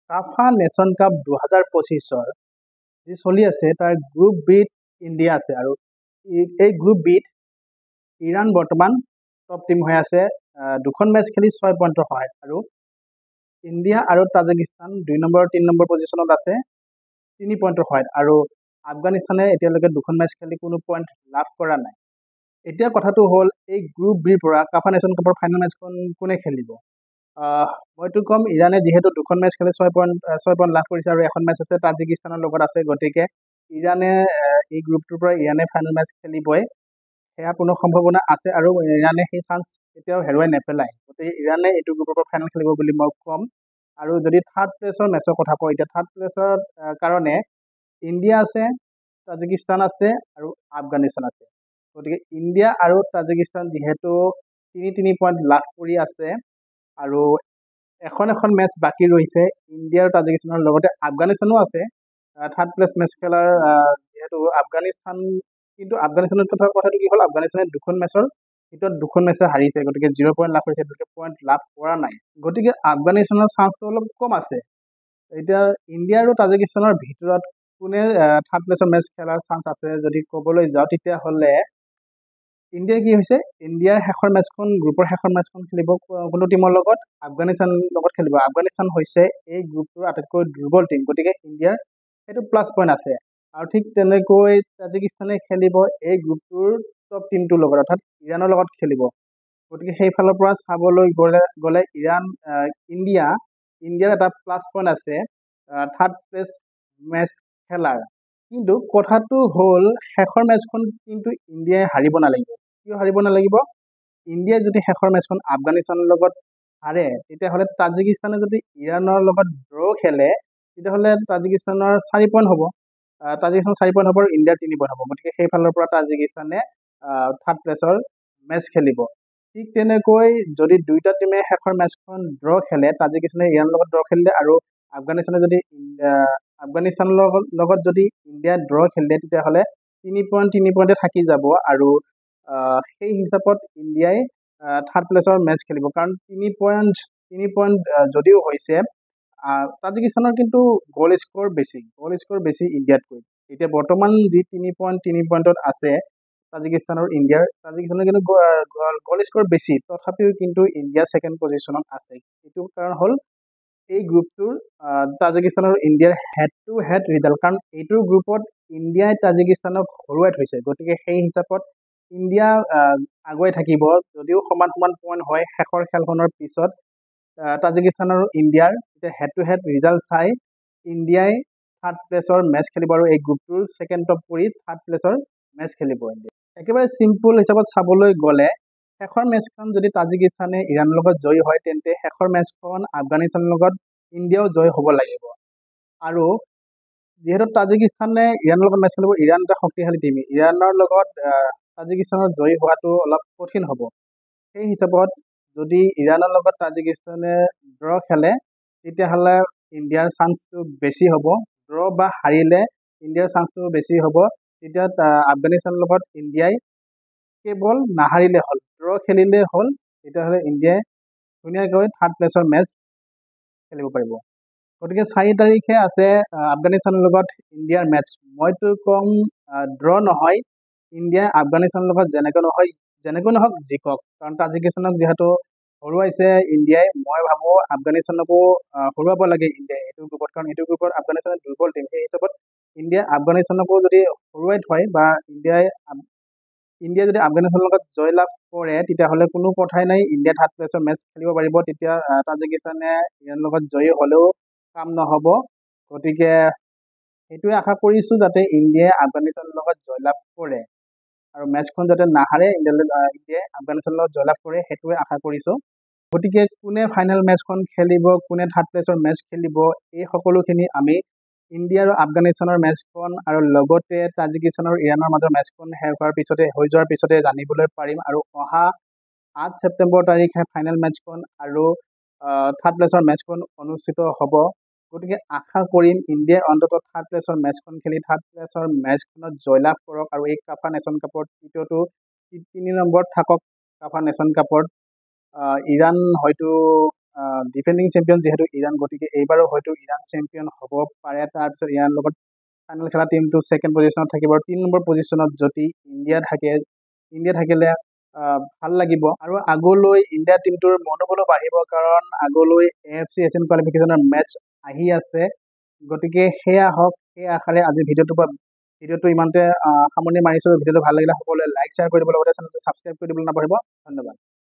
কাফা nation cup 2025-ৰ যি চলি আছে তাৰ গ্ৰুপ বিত ইণ্ডিয়া আছে আৰু এই গ্ৰুপ বিত ইৰাণ বৰ্তমান টপ টিম হৈ আছে। দুখন মেচ খেলি 6 পইণ্টৰ সহায়ত আৰু ইণ্ডিয়া আৰু তাজিকিস্তান 2 নম্বৰ 3 নম্বৰ পজিশ্যনত আছে 3 পইণ্টৰ সহায়ত আৰু আফগানিস্তানে এতিয়ালৈকে দুখন মেচ খেলি কোনো পইণ্ট লাভ কৰা নাই। এতিয়া কথাটো হ'ল এই গ্ৰুপ বিৰ পৰা কাফা নেশ্যন কাপৰ ফাইনেল মেচখন কোনে খেলিব? মইতো ক'ম ইৰাণে যিহেতু দুখন মেচ খেলি 6 পইণ্ট লাভ কৰিছে আৰু এখন মেচ আছে তাজিকিস্তানৰ লগত আছে, গতিকে ইৰাণে এই গ্ৰুপটোৰ পৰা ইৰাণে ফাইনেল মেচ খেলিবই, সেয়া কোনো সম্ভাৱনা আছে আৰু ইৰাণে সেই চান্স এতিয়াও হেৰুৱাই নেপেলায়। গতিকে ইৰাণে এইটো গ্ৰুপৰ পৰা ফাইনেল খেলিব বুলি মই ক'ম। আৰু যদি থাৰ্ড প্লেচৰ মেচৰ কথা কওঁ, এতিয়া থাৰ্ড প্লেচৰ কাৰণে ইণ্ডিয়া আছে, তাজিকিস্তান আছে আৰু আফগানিস্তান আছে। গতিকে ইণ্ডিয়া আৰু তাজিকিস্তান যিহেতু 3 পইণ্ট লাভ কৰি আছে আৰু এখন মেচ বাকী ৰৈছে ইণ্ডিয়া আৰু তাজিকিস্তানৰ লগতে আফগানিস্তানো আছে থাৰ্ড প্লেচ মেচ খেলাৰ, যিহেতু আফগানিস্তান, কিন্তু আফগানিস্তানৰ কথাটো কি হ'ল, আফগানিস্তানে দুখন মেচৰ ভিতৰত দুখন মেচে হাৰিছে, গতিকে 0 পইণ্ট লাভ কৰিছে, গতিকে পইণ্ট লাভ কৰা নাই। গতিকে আফগানিস্তানৰ চান্সটো অলপ কম আছে। এতিয়া ইণ্ডিয়া আৰু তাজিকিস্তানৰ ভিতৰত কোনে থাৰ্ড প্লেচৰ মেচ খেলাৰ চান্স আছে যদি ক'বলৈ যাওঁ, তেতিয়াহ'লে ইণ্ডিয়াৰ কি হৈছে, ইণ্ডিয়াৰ শেষৰ মেচখন, গ্ৰুপৰ শেষৰ মেচখন খেলিব কোনো টিমৰ লগত, আফগানিস্তানৰ লগত খেলিব। আফগানিস্তান হৈছে এই গ্ৰুপটোৰ আটাইতকৈ দুৰ্বল টিম, গতিকে ইণ্ডিয়াৰ সেইটো প্লাছ পইণ্ট আছে। আৰু ঠিক তেনেকৈ তাজিকিস্তানে খেলিব এই গ্ৰুপটোৰ টপ টিমটোৰ লগত, অৰ্থাৎ ইৰাণৰ লগত খেলিব। গতিকে সেইফালৰ পৰা চাবলৈ গ'লে ইণ্ডিয়াৰ এটা প্লাছ পইণ্ট আছে থাৰ্ড প্লেচ মেচ খেলাৰ। কিন্তু কথাটো হ'ল শেষৰ মেচখন কিন্তু ইণ্ডিয়াই হাৰিব নালাগিব। কিয় হাৰিব নালাগিব? ইণ্ডিয়াই যদি শেষৰ মেচখন আফগানিস্তানৰ লগত হাৰে, তেতিয়াহ'লে তাজিকিস্তানে যদি ইৰাণৰ লগত ড্ৰ খেলে, তেতিয়াহ'লে তাজিকিস্তানৰ 4 পইণ্ট হ'ব, তাজিকিস্তানৰ 4 পইণ্ট হ'ব আৰু ইণ্ডিয়াৰ 3 পইণ্ট হ'ব। গতিকে সেইফালৰ পৰা তাজিকিস্তানে থাৰ্ড প্লেচৰ মেচ খেলিব। ঠিক তেনেকৈ যদি দুয়োটা টিমে শেষৰ মেচখন ড্ৰ খেলে, তাজিকিস্তানে ইৰাণৰ লগত ড্ৰ খেলিলে আৰু আফগানিস্তানে যদি আফগানিস্তানৰ লগত যদি ইণ্ডিয়া ড্ৰ খেলিলে, তেতিয়াহ'লে 3 পইণ্টে থাকি যাব আৰু সেই হিচাপত ইণ্ডিয়াই থাৰ্ড প্লেচৰ মেচ খেলিব। কাৰণ 3 পইণ্ট যদিও হৈছে, তাজিকিস্তানৰ কিন্তু গ'ল স্ক'ৰ বেছি ইণ্ডিয়াতকৈ। এতিয়া বৰ্তমান যি 3 পইণ্টত আছে তাজিকিস্তানৰ কিন্তু গ'ল স্ক'ৰ বেছি, তথাপিও কিন্তু ইণ্ডিয়া ছেকেণ্ড পজিশ্যনত আছে। এইটো কাৰণ হ'ল এই গ্ৰুপটোৰ তাজিকিস্তান আৰু ইণ্ডিয়াৰ হেড টু হেড ৰিজাল্ট, কাৰণ এইটো গ্ৰুপত ইণ্ডিয়াই তাজিকিস্তানক হৰুৱাই থৈছে। গতিকে সেই হিচাপত ইণ্ডিয়া আগুৱাই থাকিব, যদিও সমান পইণ্ট হয় শেষৰ খেলখনৰ পিছত তাজিকিস্তান আৰু ইণ্ডিয়াৰ। এতিয়া হেড টু হেড ৰিজাল্ট চাই ইণ্ডিয়াই থাৰ্ড প্লেচৰ মেচ খেলিব আৰু এই গ্ৰুপটোৰ ছেকেণ্ড টপ কৰি থাৰ্ড প্লেচৰ মেচ খেলিব ইণ্ডিয়া। একেবাৰে চিম্পুল হিচাপত চাবলৈ গ'লে শেষৰ মেচখন যদি তাজিকিস্তানে ইৰাণৰ লগত জয়ী হয়, তেন্তে শেষৰ মেচখন আফগানিস্তানৰ লগত ইণ্ডিয়াও জয় হ'ব লাগিব। আৰু যিহেতু তাজিকিস্তানে ইৰাণৰ লগত মেচ খেলিব, ইৰাণ এটা শক্তিশালী টিম, ইৰাণৰ লগত তাজিকিস্তানৰ জয়ী হোৱাটো অলপ কঠিন হ'ব। সেই হিচাপত যদি ইৰাণৰ লগত তাজিকিস্তানে ড্ৰ খেলে, তেতিয়াহ'লে ইণ্ডিয়াৰ চান্সটো বেছি হ'ব। ড্ৰ বা হাৰিলে ইণ্ডিয়াৰ চান্সটো বেছি হ'ব। তেতিয়া আফগানিস্তানৰ লগত ইণ্ডিয়াই কেৱল নাহাৰিলে হ'ল, ড্ৰ খেলিলে হ'ল, তেতিয়াহ'লে ইণ্ডিয়াই ধুনীয়াকৈ থাৰ্ড প্লেচৰ মেচ খেলিব পাৰিব। গতিকে 4 তাৰিখে আছে আফগানিস্তানৰ লগত ইণ্ডিয়াৰ মেচ। মইতো ক'ম ড্ৰ নহয়, ইণ্ডিয়াই আফগানিস্তানৰ লগত যেনেকৈ নহওক জিকক, কাৰণ তাজিকিস্তানক যিহেতু হৰুৱাইছে ইণ্ডিয়াই, মই ভাবোঁ আফগানিস্তানকো হৰুৱাব লাগে ইণ্ডিয়াই এইটো গ্ৰুপত, কাৰণ এইটো গ্ৰুপত আফগানিস্তানৰ দুৰ্বল টিম। সেই হিচাপত ইণ্ডিয়াই আফগানিস্তানকো যদি হৰুৱাই থয় বা ইণ্ডিয়াই যদি আফগানিস্তানৰ লগত জয় লাভ কৰে, তেতিয়াহ'লে কোনো কথাই নাই, ইণ্ডিয়া থাৰ্ড প্লেচৰ মেচ খেলিব পাৰিব। তেতিয়া তাজিকিস্তানে ইৰাণৰ লগত জয়ী হ'লেও কাম নহ'ব। গতিকে সেইটোৱে আশা কৰিছোঁ যাতে ইণ্ডিয়াই আফগানিস্তানৰ লগত জয়লাভ কৰে আৰু মেচখন যাতে নাহাৰে, ইণ্ডিয়াই আফগানিস্তানৰ লগত জয়লাভ কৰে, সেইটোৱে আশা কৰিছোঁ। গতিকে কোনে ফাইনেল মেচখন খেলিব, কোনে থাৰ্ড প্লেচৰ মেচ খেলিব, এই সকলোখিনি আমি ইণ্ডিয়া আৰু আফগানিস্তানৰ মেচখন আৰু লগতে তাজিকিস্তান আৰু ইৰাণৰ মাজৰ মেচখন হৈ যোৱাৰ পিছতে জানিবলৈ পাৰিম। আৰু অহা 8 ছেপ্টেম্বৰ তাৰিখে ফাইনেল মেচখন আৰু থাৰ্ড প্লেচৰ মেচখন অনুষ্ঠিত হ'ব। গতিকে আশা কৰিম ইণ্ডিয়াই অন্ততঃ থাৰ্ড প্লেচৰ মেচখন খেলি থাৰ্ড প্লেচৰ মেচখনত জয়লাভ কৰক আৰু এই কাফা নেশ্যন কাপৰ 3 নম্বৰত থাকক। কাফা নেশ্যন কাপত ইৰাণ হয়তো ডিফেণ্ডিং চেম্পিয়ন যিহেতু ইৰাণ, গতিকে এইবাৰো হয়তো ইৰাণ চেম্পিয়ন হ'ব পাৰে। তাৰপিছত ইৰাণৰ লগত ফাইনেল খেলা টিমটো ছেকেণ্ড পজিশ্যনত থাকিব আৰু 3 নম্বৰ পজিশ্যনত যদি ইণ্ডিয়া থাকিলে ভাল লাগিব আৰু আগলৈ ইণ্ডিয়া টিমটোৰ মনোবলো বাঢ়িব, কাৰণ আগলৈ AFC এছিয়ান কোৱালিফিকেশ্যনৰ মেটচ আহি আছে। গতিকে সেয়া হওক, সেই আশাৰে আজি ভিডিঅ'টো ইমানতে সামৰণি মাৰিছোঁ। ভিডিঅ'টো ভাল লাগিলে সকলোৱে লাইক শ্বেয়াৰ কৰি দিব, লগতে চেনেলটো ছাবস্ক্ৰাইব কৰি দিবলৈ নাপাহৰিব। ধন্যবাদ।